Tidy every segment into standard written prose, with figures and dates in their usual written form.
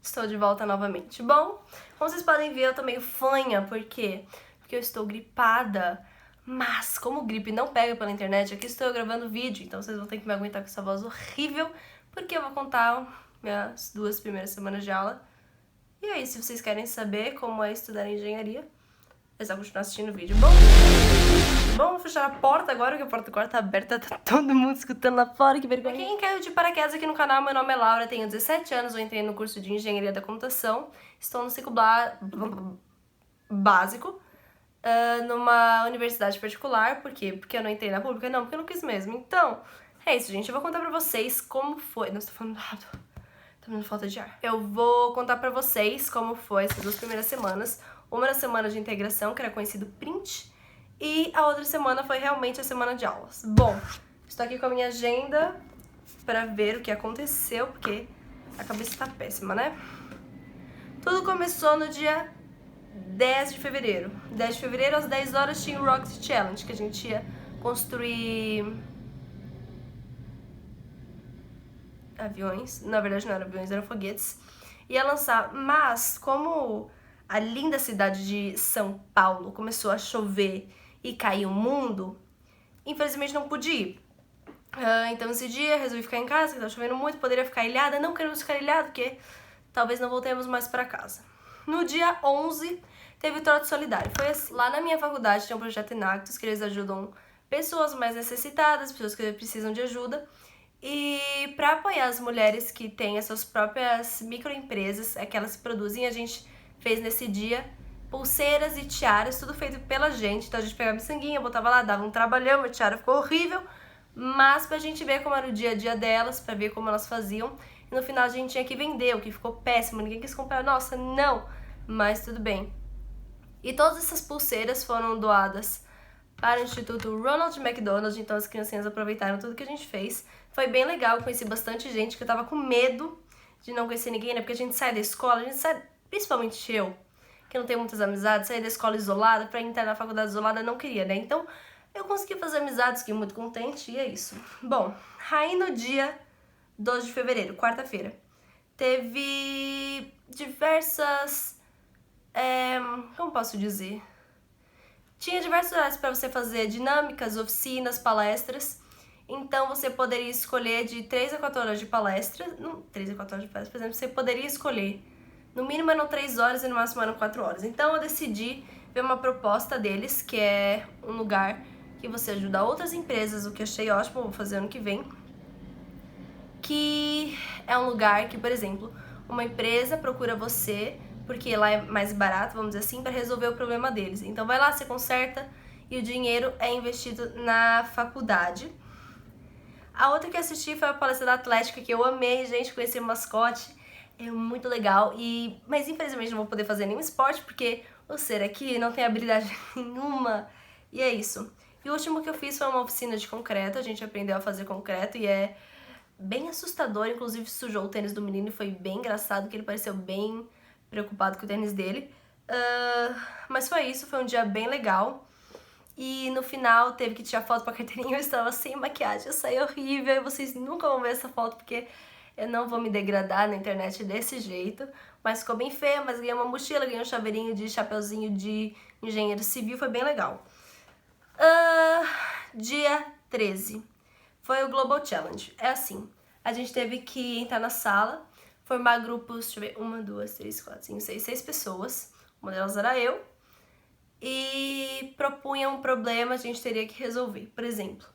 Estou de volta novamente. Bom, como vocês podem ver, eu tô meio fanha, por quê? Porque eu estou gripada, mas como gripe não pega pela internet, aqui estou gravando vídeo, então vocês vão ter que me aguentar com essa voz horrível, porque eu vou contar minhas 2 primeiras semanas de aula. E aí, se vocês querem saber como é estudar engenharia, é só continuar assistindo o vídeo. Bom, vou fechar a porta agora, que a porta do quarto tá aberta, tá todo mundo escutando lá fora, que vergonha. Pra quem caiu de paraquedas aqui no canal, meu nome é Laura, tenho 17 anos, eu entrei no curso de Engenharia da Computação, estou no ciclo básico, numa universidade particular. Por quê? Porque eu não entrei na pública? Não, porque eu não quis mesmo. Então, é isso, gente, eu vou contar pra vocês como foi... Nossa, tô falando errado. Tá me dando falta de ar. Eu vou contar pra vocês como foi essas 2 primeiras semanas. Uma era a semana de integração, que era conhecido print, e a outra semana foi realmente a semana de aulas. Bom, estou aqui com a minha agenda pra ver o que aconteceu, porque a cabeça tá péssima, né? Tudo começou no dia 10 de fevereiro. 10 de fevereiro, às 10 horas, tinha o Rocket Challenge, que a gente ia construir aviões. Na verdade não eram aviões, eram foguetes. Ia lançar, mas como a linda cidade de São Paulo começou a chover e cair o mundo, infelizmente não pude ir. Então esse dia resolvi ficar em casa, que tava chovendo muito, poderia ficar ilhada. Não queremos ficar ilhada, porque talvez não voltemos mais pra casa. No dia 11, teve o trote solidário. Foi assim. Lá na minha faculdade tem um projeto Enactus, que eles ajudam pessoas mais necessitadas, pessoas que precisam de ajuda. E para apoiar as mulheres que têm as suas próprias microempresas, que elas produzem, a gente fez nesse dia pulseiras e tiaras, tudo feito pela gente. Então a gente pegava miçanguinha, botava lá, dava um trabalhão, a tiara ficou horrível, mas pra gente ver como era o dia a dia delas, pra ver como elas faziam. E no final a gente tinha que vender, o que ficou péssimo, ninguém quis comprar, nossa, não, mas tudo bem. E todas essas pulseiras foram doadas para o Instituto Ronald McDonald, então as criancinhas aproveitaram tudo que a gente fez. Foi bem legal, conheci bastante gente, que eu tava com medo de não conhecer ninguém, né? Porque a gente sai da escola, a gente sai, principalmente eu, que não tenho muitas amizades, sair da escola isolada, pra entrar na faculdade isolada, não queria, né? Então, eu consegui fazer amizades, fiquei muito contente, e é isso. Bom, aí no dia 12 de fevereiro, quarta-feira, teve diversas... como posso dizer? Tinha diversos horários para você fazer dinâmicas, oficinas, palestras. Então você poderia escolher de 3 a 4 horas de palestra. Não, 3 a 4 horas de palestra, por exemplo, você poderia escolher. No mínimo eram 3 horas e no máximo eram 4 horas. Então eu decidi ver uma proposta deles, que é um lugar que você ajuda outras empresas, o que eu achei ótimo, vou fazer ano que vem. Que é um lugar que, por exemplo, uma empresa procura você porque lá é mais barato, vamos dizer assim, para resolver o problema deles. Então vai lá, você conserta e o dinheiro é investido na faculdade. A outra que eu assisti foi a palestra da Atlética, que eu amei, gente, conhecer o mascote, é muito legal. Mas infelizmente não vou poder fazer nenhum esporte, porque o ser aqui não tem habilidade nenhuma, e é isso. E o último que eu fiz foi uma oficina de concreto, a gente aprendeu a fazer concreto e é bem assustador, inclusive sujou o tênis do menino e foi bem engraçado, que ele pareceu bem preocupado com o tênis dele. Mas foi isso, foi um dia bem legal. E no final teve que tirar foto pra carteirinha, eu estava sem maquiagem, eu saí horrível, e vocês nunca vão ver essa foto porque eu não vou me degradar na internet desse jeito. Mas ficou bem feia, mas ganhei uma mochila, ganhei um chaveirinho de chapeuzinho de engenheiro civil, foi bem legal. Dia 13 foi o Global Challenge. É assim, a gente teve que entrar na sala, formar grupos, deixa eu ver, 1, 2, 3, 4, 5, 6, 6 pessoas, uma delas era eu, e propunha um problema, a gente teria que resolver. Por exemplo,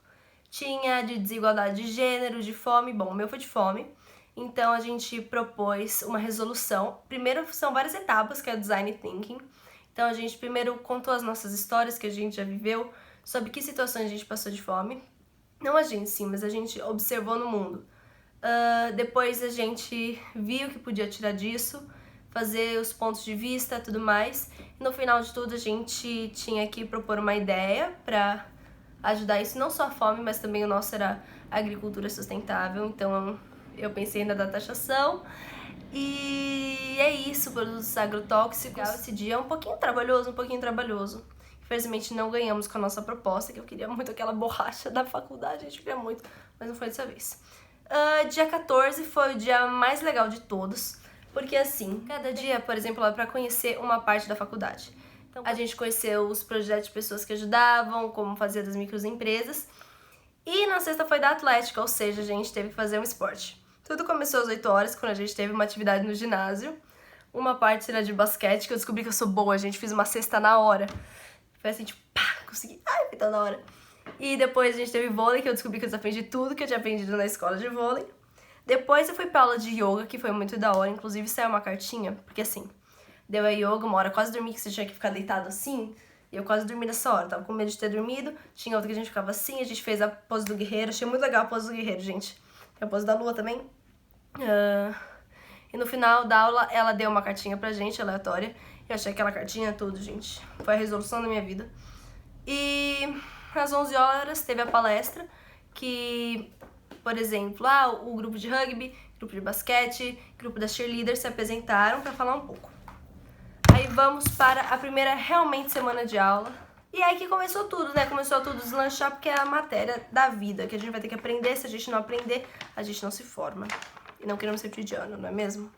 tinha de desigualdade de gênero, de fome, bom, o meu foi de fome, então a gente propôs uma resolução. Primeiro são várias etapas, que é o Design Thinking, então a gente primeiro contou as nossas histórias que a gente já viveu, sobre que situações a gente passou de fome, não a gente sim, mas a gente observou no mundo. Depois a gente viu o que podia tirar disso, fazer os pontos de vista e tudo mais. E no final de tudo a gente tinha que propor uma ideia para ajudar isso, não só a fome, mas também o nosso era a agricultura sustentável. Então eu pensei na da taxação. E é isso, produtos agrotóxicos. Esse dia é um pouquinho trabalhoso. Infelizmente não ganhamos com a nossa proposta, que eu queria muito aquela borracha da faculdade, a gente queria muito, mas não foi dessa vez. Dia 14 foi o dia mais legal de todos, Porque assim, cada dia, por exemplo, é pra conhecer uma parte da faculdade. Então, a gente conheceu os projetos de pessoas que ajudavam, como fazer das microempresas. E na sexta foi da atlética, ou seja, a gente teve que fazer um esporte. Tudo começou às 8 horas, quando a gente teve uma atividade no ginásio. Uma parte era de basquete, que eu descobri que eu sou boa, a gente fez uma cesta na hora. Foi assim, tipo, pá, consegui, ai, foi tão da hora. E depois a gente teve vôlei, que eu descobri que eu desaprendi tudo que eu tinha aprendido na escola de vôlei. Depois eu fui pra aula de yoga, que foi muito da hora, inclusive saiu uma cartinha, porque assim, deu a yoga, uma hora quase dormi, que você tinha que ficar deitado assim, e eu quase dormi nessa hora, tava com medo de ter dormido, tinha outra que a gente ficava assim, a gente fez a pose do guerreiro, achei muito legal a pose do guerreiro, gente. Tem a pose da lua também. E no final da aula, ela deu uma cartinha pra gente, aleatória, eu achei aquela cartinha tudo, gente. Foi a resolução da minha vida. E às 11 horas teve a palestra, que, por exemplo, o grupo de rugby, grupo de basquete, grupo das cheerleaders se apresentaram pra falar um pouco. Aí vamos para a primeira realmente semana de aula. E aí que começou tudo, né? Começou tudo deslanchar, porque é a matéria da vida, que a gente vai ter que aprender. Se a gente não aprender, a gente não se forma. E não queremos ser cotidiano, não é mesmo?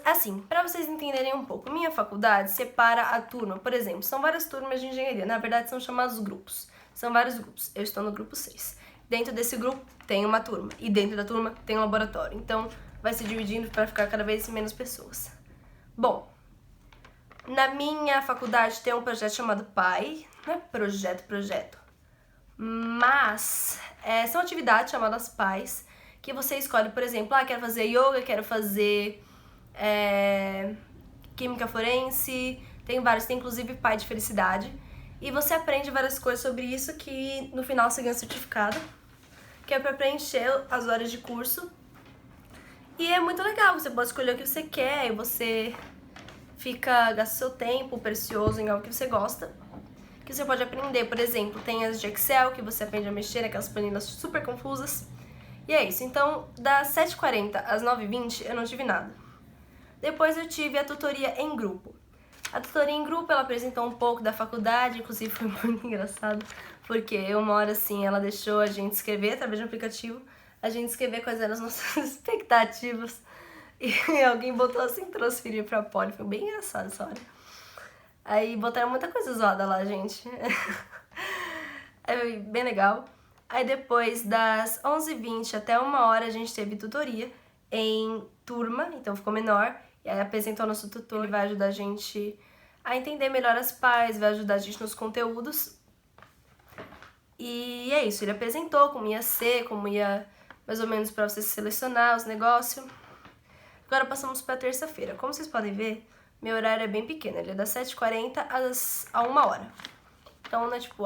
Assim, pra vocês entenderem um pouco, minha faculdade separa a turma. Por exemplo, são várias turmas de engenharia. Na verdade, são chamados grupos. São vários grupos. Eu estou no grupo 6. Dentro desse grupo tem uma turma. E dentro da turma tem um laboratório. Então, vai se dividindo para ficar cada vez menos pessoas. Bom, na minha faculdade tem um projeto chamado PAI. Não é projeto. Mas são atividades chamadas PAIs, que você escolhe, por exemplo, quero fazer yoga, quero fazer química forense, tem vários, tem inclusive PAI de felicidade. E você aprende várias coisas sobre isso que no final você ganha certificado, que é pra preencher as horas de curso. E é muito legal, você pode escolher o que você quer e você gasta seu tempo precioso em algo que você gosta, que você pode aprender. Por exemplo, tem as de Excel, que você aprende a mexer naquelas planilhas super confusas. E é isso. Então, das 7h40 às 9h20, eu não tive nada. Depois eu tive a tutoria em grupo. A tutoria em grupo, ela apresentou um pouco da faculdade, inclusive foi muito engraçado, porque uma hora assim, ela deixou a gente escrever, através de um aplicativo, a gente escrever quais eram as nossas expectativas. E alguém botou assim, transferir pra Poli, foi bem engraçado essa hora. Aí botaram muita coisa zoada lá, gente. É bem legal. Aí depois das 11h20 até 1h a gente teve tutoria em turma, então ficou menor. E aí apresentou o nosso tutor, ele vai ajudar a gente a entender melhor as PAIs, vai ajudar a gente nos conteúdos. E é isso, ele apresentou como ia ser, como ia mais ou menos pra você selecionar os negócios. Agora passamos pra terça-feira. Como vocês podem ver, meu horário é bem pequeno, ele é das 7h40 a 1h. Então não é tipo,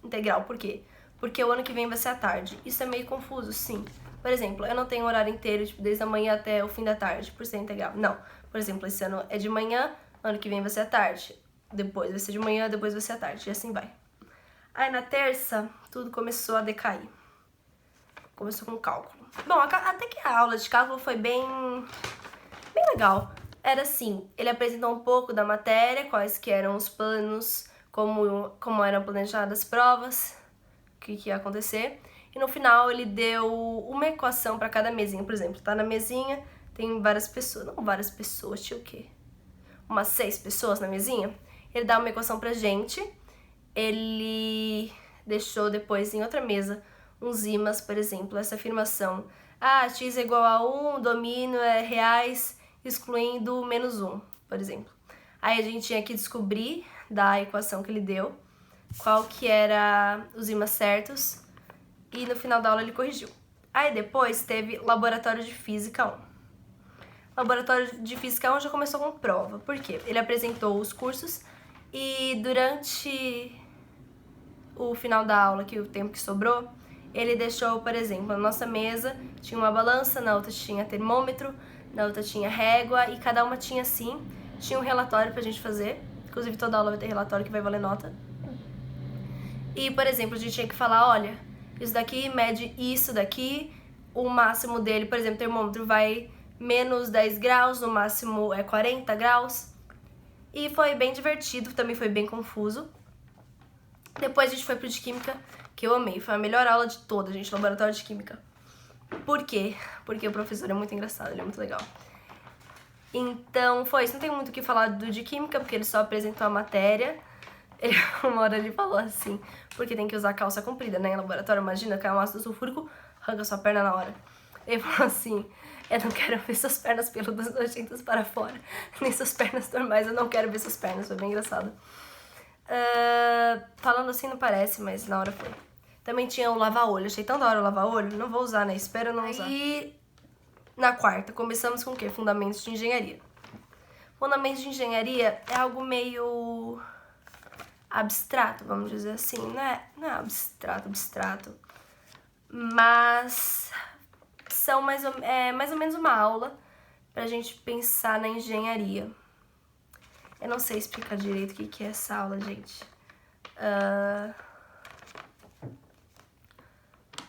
integral, por quê? Porque o ano que vem vai ser à tarde. Isso é meio confuso, sim. Por exemplo, eu não tenho um horário inteiro, tipo, desde a manhã até o fim da tarde, por ser integral. Não. Por exemplo, esse ano é de manhã, ano que vem vai ser à tarde. Depois vai ser de manhã, depois vai ser à tarde. E assim vai. Aí na terça, tudo começou a decair. Começou com cálculo. Bom, até que a aula de cálculo foi bem legal. Era assim, ele apresentou um pouco da matéria, quais que eram os planos, como eram planejadas as provas, o que ia acontecer. E no final ele deu uma equação para cada mesinha. Por exemplo, tá na mesinha, tem várias pessoas. Não várias pessoas, tinha o quê? Umas 6 pessoas na mesinha. Ele dá uma equação pra gente. Ele deixou depois em outra mesa uns ímãs, por exemplo, essa afirmação. X é igual a 1, domínio é reais, excluindo menos 1, por exemplo. Aí a gente tinha que descobrir da equação que ele deu qual que era os ímãs certos. E no final da aula ele corrigiu. Aí depois teve laboratório de física 1. Laboratório de física 1 já começou com prova. Por quê? Ele apresentou os cursos e durante o final da aula, que o tempo que sobrou, ele deixou, por exemplo, na nossa mesa tinha uma balança, na outra tinha termômetro, na outra tinha régua e cada uma tinha assim, tinha um relatório pra gente fazer. Inclusive toda aula vai ter relatório que vai valer nota. E, por exemplo, a gente tinha que falar, olha, isso daqui mede isso daqui, o máximo dele, por exemplo, o termômetro vai menos 10 graus, no máximo é 40 graus. E foi bem divertido, também foi bem confuso. Depois a gente foi pro de química, que eu amei, foi a melhor aula de toda, gente, laboratório de química. Por quê? Porque o professor é muito engraçado, ele é muito legal. Então foi isso, não tem muito o que falar do de química, porque ele só apresentou a matéria. Ele, uma hora ele falou assim, porque tem que usar calça comprida, né, em laboratório, imagina, cai um ácido sulfúrico, arranca sua perna na hora. Ele falou assim, eu não quero ver suas pernas peludas nojentas para fora, nem suas pernas normais, eu não quero ver suas pernas, foi bem engraçado. Falando assim não parece, mas na hora foi. Também tinha o lava-olho, achei tão da hora o lava-olho, não vou usar, né, espero não usar. E na quarta, começamos com o quê? Fundamentos de engenharia. Fundamentos de engenharia é algo meio abstrato, vamos dizer assim, não é abstrato, mas são mais ou menos uma aula pra gente pensar na engenharia. Eu não sei explicar direito o que é essa aula, gente.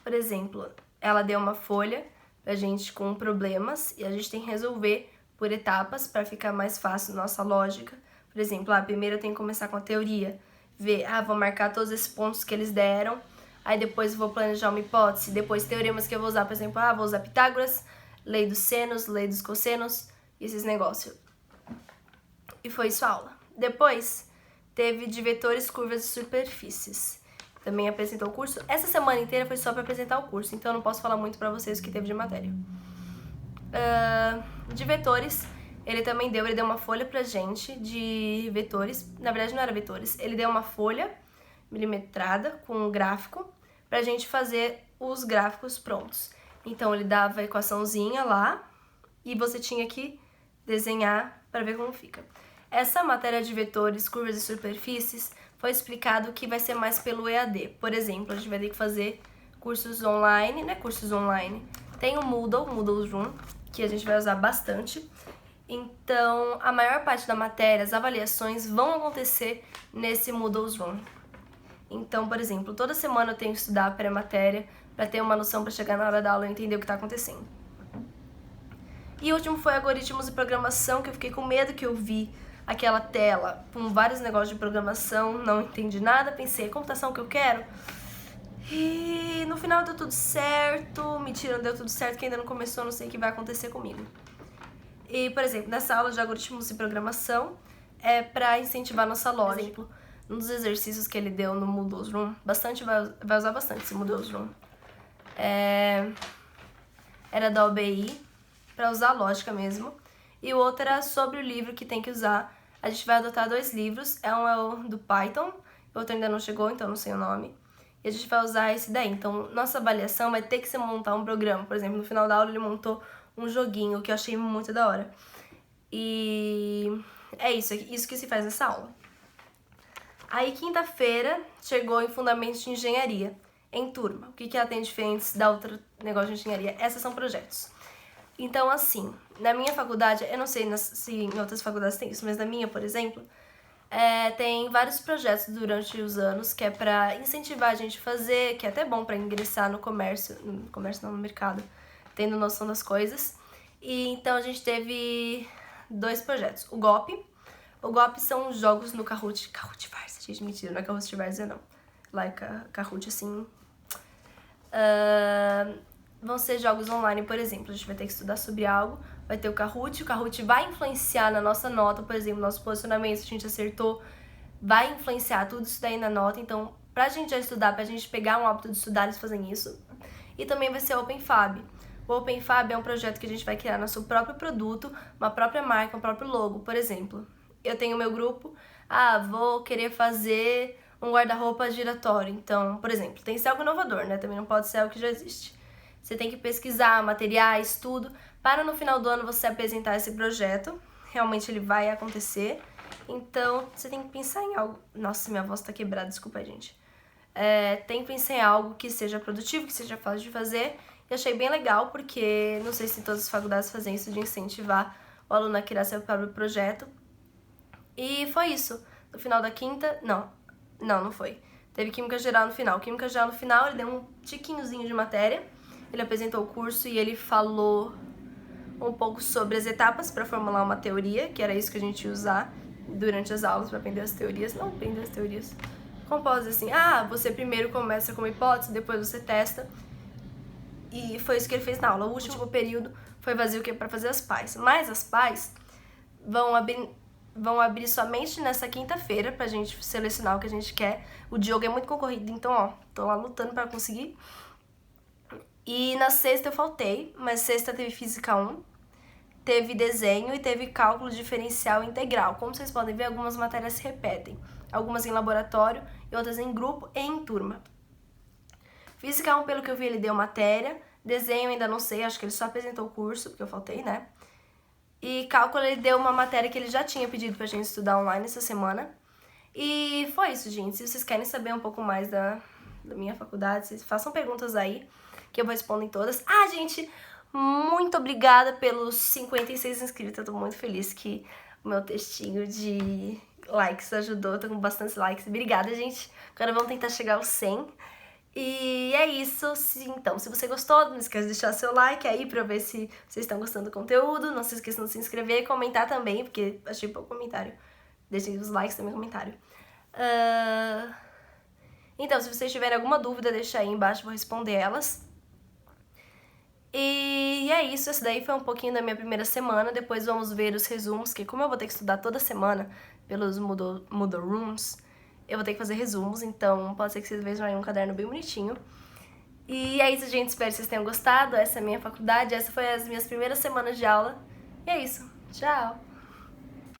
Por exemplo, ela deu uma folha pra gente com problemas e a gente tem que resolver por etapas para ficar mais fácil nossa lógica. Por exemplo, primeiro eu tenho que começar com a teoria, ver, vou marcar todos esses pontos que eles deram, aí depois vou planejar uma hipótese, depois teoremas que eu vou usar, por exemplo, vou usar Pitágoras, lei dos senos, lei dos cossenos, esses negócios. E foi isso a aula. Depois teve de vetores, curvas e superfícies. Também apresentou o curso. Essa semana inteira foi só para apresentar o curso, então eu não posso falar muito para vocês o que teve de matéria. De vetores, ele deu uma folha pra gente de vetores. Na verdade não era vetores, ele deu uma folha milimetrada com um gráfico pra gente fazer os gráficos prontos. Então ele dava a equaçãozinha lá e você tinha que desenhar para ver como fica. Essa matéria de vetores, curvas e superfícies foi explicado que vai ser mais pelo EAD. Por exemplo, a gente vai ter que fazer cursos online, né? Cursos online. Tem o Moodle Room, que a gente vai usar bastante. Então, a maior parte da matéria, as avaliações vão acontecer nesse Moodle Room. Então, por exemplo, toda semana eu tenho que estudar a pré-matéria para ter uma noção para chegar na hora da aula e entender o que está acontecendo. E o último foi algoritmos e programação, que eu fiquei com medo que eu vi aquela tela com vários negócios de programação, não entendi nada, pensei, computação que eu quero. E no final deu tudo certo, mentira, não deu tudo certo, que ainda não começou, não sei o que vai acontecer comigo. E, por exemplo, nessa aula de algoritmos e programação, é para incentivar nossa lógica. Por exemplo, um dos exercícios que ele deu no Moodle Room, vai usar bastante esse Moodle Room, era da OBI, para usar a lógica mesmo. E o outro era sobre o livro que tem que usar. A gente vai adotar 2 livros, um é o do Python, o outro ainda não chegou, então não sei o nome. E a gente vai usar esse daí. Então, nossa avaliação vai ter que ser montar um programa. Por exemplo, no final da aula ele montou um joguinho que eu achei muito da hora. E é isso que se faz nessa aula. Aí, quinta-feira, chegou em Fundamentos de Engenharia, em turma. O que ela tem diferente da outra negócio de engenharia? Esses são projetos. Então, assim, na minha faculdade, eu não sei se em outras faculdades tem isso, mas na minha, por exemplo, tem vários projetos durante os anos que é pra incentivar a gente a fazer, que é até bom pra ingressar no no mercado, tendo noção das coisas. E então a gente teve 2 projetos. O GOP são jogos no Kahoot Varsity, gente, mentira, não é Kahoot Varsity não. Lá é Kahoot, assim. Vão ser jogos online, por exemplo, a gente vai ter que estudar sobre algo, vai ter o Kahoot vai influenciar na nossa nota, por exemplo, nosso posicionamento, se a gente acertou, vai influenciar tudo isso daí na nota, então, pra gente já estudar, pra gente pegar um hábito de estudar, eles fazem isso. E também vai ser o OpenFab. O OpenFab é um projeto que a gente vai criar nosso próprio produto, uma própria marca, um próprio logo, por exemplo. Eu tenho meu grupo, vou querer fazer um guarda-roupa giratório, então, por exemplo, tem que ser algo inovador, né, também não pode ser algo que já existe. Você tem que pesquisar materiais, tudo, para no final do ano você apresentar esse projeto. Realmente ele vai acontecer. Então, você tem que pensar em algo... Nossa, minha voz tá quebrada, desculpa aí, gente. Tem que pensar em algo que seja produtivo, que seja fácil de fazer. E achei bem legal, porque não sei se todas as faculdades fazem isso, de incentivar o aluno a criar seu próprio projeto. E foi isso. No final da quinta... Não foi. Teve Química Geral no final. Química Geral no final, ele deu um tiquinhozinho de matéria. Ele apresentou o curso e ele falou um pouco sobre as etapas para formular uma teoria, que era isso que a gente ia usar durante as aulas para aprender as teorias. Não aprender as teorias. Como posso dizer assim, você primeiro começa com uma hipótese, depois você testa. E foi isso que ele fez na aula. O último período foi vazio para fazer as pás. Mas as pás vão abrir somente nessa quinta-feira pra gente selecionar o que a gente quer. O Diogo é muito concorrido, então, ó, tô lá lutando pra conseguir. E na sexta eu faltei, mas sexta teve Física 1, teve desenho e teve cálculo diferencial integral. Como vocês podem ver, algumas matérias se repetem. Algumas em laboratório e outras em grupo e em turma. Física 1, pelo que eu vi, ele deu matéria. Desenho ainda não sei, acho que ele só apresentou o curso, porque eu faltei, né? E cálculo ele deu uma matéria que ele já tinha pedido pra gente estudar online essa semana. E foi isso, gente. Se vocês querem saber um pouco mais da minha faculdade, vocês façam perguntas aí, que eu vou responder em todas. Ah, gente, muito obrigada pelos 56 inscritos. Eu tô muito feliz que o meu textinho de likes ajudou. Tô com bastante likes. Obrigada, gente. Agora vamos tentar chegar aos 100. E é isso. Então, se você gostou, não esqueça de deixar seu like aí pra eu ver se vocês estão gostando do conteúdo. Não se esqueçam de se inscrever e comentar também, porque achei pouco comentário. Deixem os likes também no comentário. Então, se vocês tiverem alguma dúvida, deixa aí embaixo, eu vou responder elas. E é isso, esse daí foi um pouquinho da minha primeira semana. Depois vamos ver os resumos, que como eu vou ter que estudar toda semana pelos Moodle Rooms, eu vou ter que fazer resumos, então pode ser que vocês vejam aí um caderno bem bonitinho. E é isso, gente, espero que vocês tenham gostado. Essa é a minha faculdade, essa foi as minhas primeiras semanas de aula. E é isso, tchau!